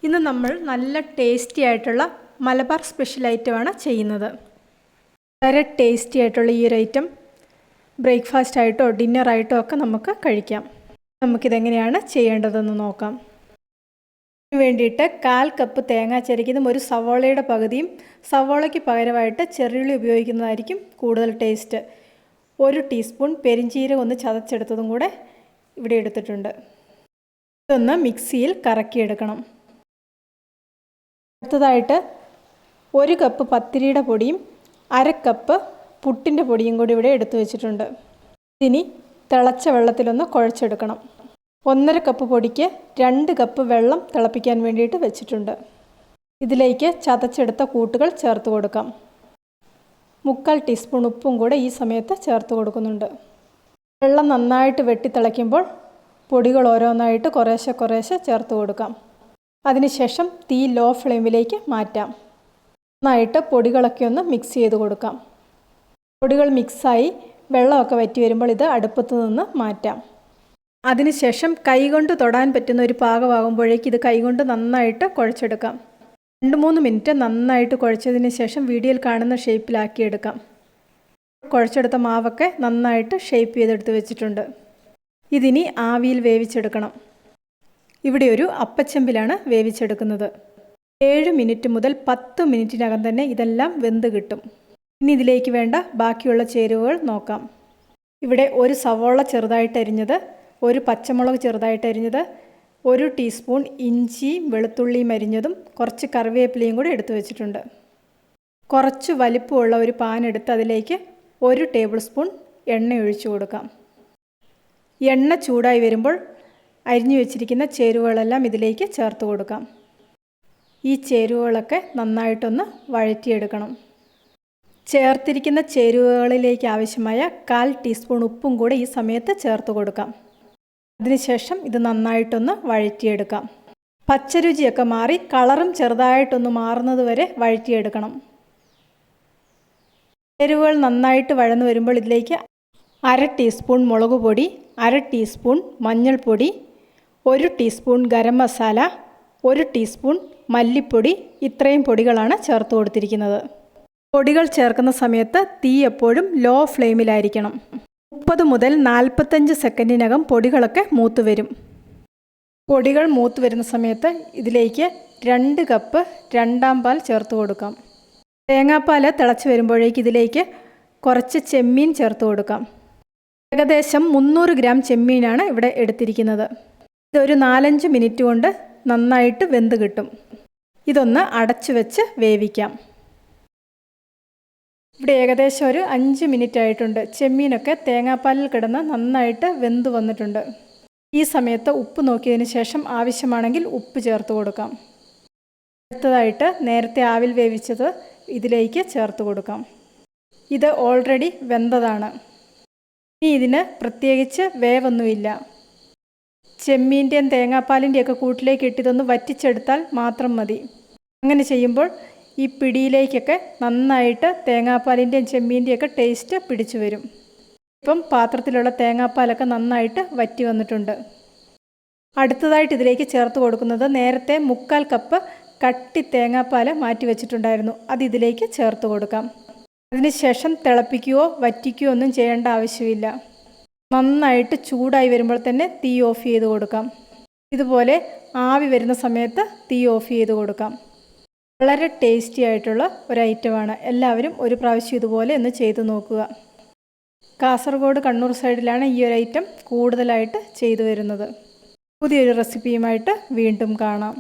ഇന്ന് നമ്മൾ നല്ല ടേസ്റ്റി ആയിട്ടുള്ള മലബാർ സ്പെഷ്യൽ ഐറ്റമാണ് ചെയ്യുന്നത്. വളരെ ടേസ്റ്റി ആയിട്ടുള്ള ഈ ഒരു ഐറ്റം ബ്രേക്ക്ഫാസ്റ്റ് ആയിട്ടോ ഡിന്നറായിട്ടോ ഒക്കെ നമുക്ക് കഴിക്കാം. നമുക്കിതെങ്ങനെയാണ് ചെയ്യേണ്ടതെന്ന് നോക്കാം. ഇതിന് വേണ്ടിയിട്ട് 1/4 കപ്പ് തേങ്ങ ചിരകിയതും ഒരു സവോളയുടെ പകുതിയും, സവോളയ്ക്ക് പകരമായിട്ട് ചെറിയുള്ളി ഉപയോഗിക്കുന്നതായിരിക്കും കൂടുതൽ ടേസ്റ്റ്. 1 ടീസ്പൂൺ പെരിഞ്ചീരകം ഒന്ന് ചതച്ചെടുത്തതും കൂടെ ഇവിടെ എടുത്തിട്ടുണ്ട്. ഇതൊന്ന് മിക്സിയിൽ കറക്കിയെടുക്കണം. അടുത്തതായിട്ട് 1 കപ്പ് പത്തിരിയുടെ പൊടിയും 1/2 കപ്പ് പുട്ടിൻ്റെ പൊടിയും കൂടി ഇവിടെ എടുത്തു വെച്ചിട്ടുണ്ട്. ഇനി തിളച്ച വെള്ളത്തിലൊന്ന് കുഴച്ചെടുക്കണം. 1/2 കപ്പ് പൊടിക്ക് 2 കപ്പ് വെള്ളം തിളപ്പിക്കാൻ വേണ്ടിയിട്ട് വെച്ചിട്ടുണ്ട്. ഇതിലേക്ക് ചതച്ചെടുത്ത കൂട്ടുകൾ ചേർത്ത് കൊടുക്കാം. 3/4 ടീസ്പൂൺ ഉപ്പും കൂടെ ഈ സമയത്ത് ചേർത്ത് കൊടുക്കുന്നുണ്ട്. വെള്ളം നന്നായിട്ട് വെട്ടി തിളയ്ക്കുമ്പോൾ പൊടികൾ ഓരോന്നായിട്ട് കുറേശ്ശെ ചേർത്ത് കൊടുക്കാം. അതിനുശേഷം തീ ലോ ഫ്ലെയിമിലേക്ക് മാറ്റാം. നന്നായിട്ട് പൊടികളൊക്കെ ഒന്ന് മിക്സ് ചെയ്ത് കൊടുക്കാം. പൊടികൾ മിക്സായി വെള്ളമൊക്കെ വറ്റി വരുമ്പോൾ ഇത് അടുപ്പത്ത് നിന്ന് മാറ്റാം. അതിനുശേഷം കൈകൊണ്ട് തൊടാൻ പറ്റുന്ന ഒരു പാകമാകുമ്പോഴേക്ക് ഇത് കൈകൊണ്ട് നന്നായിട്ട് കുഴച്ചെടുക്കാം. 2-3 മിനിറ്റ് നന്നായിട്ട് കുഴച്ചതിന് ശേഷം വീഡിയോയിൽ കാണുന്ന ഷേപ്പിലാക്കിയെടുക്കാം. കുഴച്ചെടുത്ത മാവൊക്കെ നന്നായിട്ട് ഷേപ്പ് ചെയ്തെടുത്ത് വെച്ചിട്ടുണ്ട്. ഇതിനി ആവിയിൽ വേവിച്ചെടുക്കണം. ഇവിടെ ഒരു അപ്പച്ചെമ്പിലാണ് വേവിച്ചെടുക്കുന്നത്. 7 മിനിറ്റ് മുതൽ 10 മിനിറ്റിനകം തന്നെ ഇതെല്ലാം വെന്ത് കിട്ടും. ഇനി ഇതിലേക്ക് വേണ്ട ബാക്കിയുള്ള ചേരുവകൾ നോക്കാം. ഇവിടെ 1 സവോള ചെറുതായിട്ട് അരിഞ്ഞത്, 1 പച്ചമുളക് ചെറുതായിട്ട് അരിഞ്ഞത്, 1 ടീസ്പൂൺ ഇഞ്ചിയും വെളുത്തുള്ളിയും അരിഞ്ഞതും, കുറച്ച് കറിവേപ്പിലയും കൂടി എടുത്തു വെച്ചിട്ടുണ്ട്. കുറച്ച് വലിപ്പമുള്ള ഒരു പാൻ എടുത്ത് അതിലേക്ക് 1 ടേബിൾ സ്പൂൺ എണ്ണ ഒഴിച്ചു കൊടുക്കാം. എണ്ണ ചൂടായി വരുമ്പോൾ അരിഞ്ഞു വെച്ചിരിക്കുന്ന ചേരുവകളെല്ലാം ഇതിലേക്ക് ചേർത്ത് കൊടുക്കാം. ഈ ചേരുവകളൊക്കെ നന്നായിട്ടൊന്ന് വഴറ്റിയെടുക്കണം. ചേർത്തിരിക്കുന്ന ചേരുവകളിലേക്ക് ആവശ്യമായ 1/4 ടീസ്പൂൺ ഉപ്പും കൂടെ ഈ സമയത്ത് ചേർത്ത് കൊടുക്കാം. അതിനുശേഷം ഇത് നന്നായിട്ടൊന്ന് വഴറ്റിയെടുക്കാം. പച്ചരുചിയൊക്കെ മാറി കളറും ചെറുതായിട്ടൊന്ന് മാറുന്നത് വരെ വഴറ്റിയെടുക്കണം. ചേരുവകൾ നന്നായിട്ട് വഴന്നു വരുമ്പോൾ ഇതിലേക്ക് 1/2 ടീസ്പൂൺ മുളക് പൊടി, 1/2 ടീസ്പൂൺ മഞ്ഞൾപ്പൊടി, 1 ടീസ്പൂൺ ഗരം മസാല, 1 ടീസ്പൂൺ മല്ലിപ്പൊടി, ഇത്രയും പൊടികളാണ് ചേർത്ത് കൊടുത്തിരിക്കുന്നത്. പൊടികൾ ചേർക്കുന്ന സമയത്ത് തീ എപ്പോഴും ലോ ഫ്ലെയിമിലായിരിക്കണം. 30 മുതൽ 45 സെക്കൻഡിനകം പൊടികളൊക്കെ മൂത്ത് വരും. പൊടികൾ മൂത്ത് വരുന്ന സമയത്ത് ഇതിലേക്ക് 2 കപ്പ് രണ്ടാം പാൽ ചേർത്ത് കൊടുക്കാം. തേങ്ങാപ്പാൽ തിളച്ച് വരുമ്പോഴേക്ക് ഇതിലേക്ക് കുറച്ച് ചെമ്മീൻ ചേർത്ത് കൊടുക്കാം. ഏകദേശം 300 ഗ്രാം ചെമ്മീനാണ് ഇവിടെ എടുത്തിരിക്കുന്നത്. ഇതൊരു 4-5 മിനിറ്റ് കൊണ്ട് നന്നായിട്ട് വെന്ത് കിട്ടും. ഇതൊന്ന് അടച്ചു വെച്ച് വേവിക്കാം. ഇവിടെ ഏകദേശം ഒരു 5 മിനിറ്റ് ആയിട്ടുണ്ട്. ചെമ്മീനൊക്കെ തേങ്ങാപ്പാലിൽ കിടന്ന് നന്നായിട്ട് വെന്ത് വന്നിട്ടുണ്ട്. ഈ സമയത്ത് ഉപ്പ് നോക്കിയതിന് ശേഷം ആവശ്യമാണെങ്കിൽ ഉപ്പ് ചേർത്ത് കൊടുക്കാം. അടുത്തതായിട്ട് നേരത്തെ ആവിൽ വേവിച്ചത് ഇതിലേക്ക് ചേർത്ത് കൊടുക്കാം. ഇത് ഓൾറെഡി വെന്തതാണ്. ഇനി ഇതിന് പ്രത്യേകിച്ച് വേവൊന്നുമില്ല. ചെമ്മീൻ്റെയും തേങ്ങാപ്പാലിൻ്റെയൊക്കെ കൂട്ടിലേക്ക് ഇട്ടിതൊന്ന് വറ്റിച്ചെടുത്താൽ മാത്രം മതി. അങ്ങനെ ചെയ്യുമ്പോൾ ഈ പിടിയിലേക്കൊക്കെ നന്നായിട്ട് തേങ്ങാപ്പാലിൻ്റെയും ചെമ്മീൻ്റെയൊക്കെ ടേസ്റ്റ് പിടിച്ചു വരും. ഇപ്പം പാത്രത്തിലുള്ള തേങ്ങാപ്പാലൊക്കെ നന്നായിട്ട് വറ്റി വന്നിട്ടുണ്ട്. അടുത്തതായിട്ട് ഇതിലേക്ക് ചേർത്ത് കൊടുക്കുന്നത് നേരത്തെ 3/4 കപ്പ് കട്ടി തേങ്ങാപ്പാൽ മാറ്റി വെച്ചിട്ടുണ്ടായിരുന്നു. അത് ഇതിലേക്ക് ചേർത്ത് കൊടുക്കാം. അതിനുശേഷം തിളപ്പിക്കുകയോ വറ്റിക്കുകയോ ഒന്നും ചെയ്യേണ്ട ആവശ്യമില്ല. നന്നായിട്ട് ചൂടായി വരുമ്പോൾ തന്നെ തീ ഓഫ് ചെയ്ത് കൊടുക്കാം. ഇതുപോലെ ആവി വരുന്ന സമയത്ത് തീ ഓഫ് ചെയ്ത് കൊടുക്കാം. വളരെ ടേസ്റ്റി ആയിട്ടുള്ള ഒരു ഐറ്റമാണ്. എല്ലാവരും ഒരു പ്രാവശ്യം ഇതുപോലെ ഒന്ന് ചെയ്തു നോക്കുക. കാസർഗോഡ്, കണ്ണൂർ സൈഡിലാണ് ഈ ഒരു ഐറ്റം കൂടുതലായിട്ട് ചെയ്തു വരുന്നത്. പുതിയൊരു റെസിപ്പിയുമായിട്ട് വീണ്ടും കാണാം.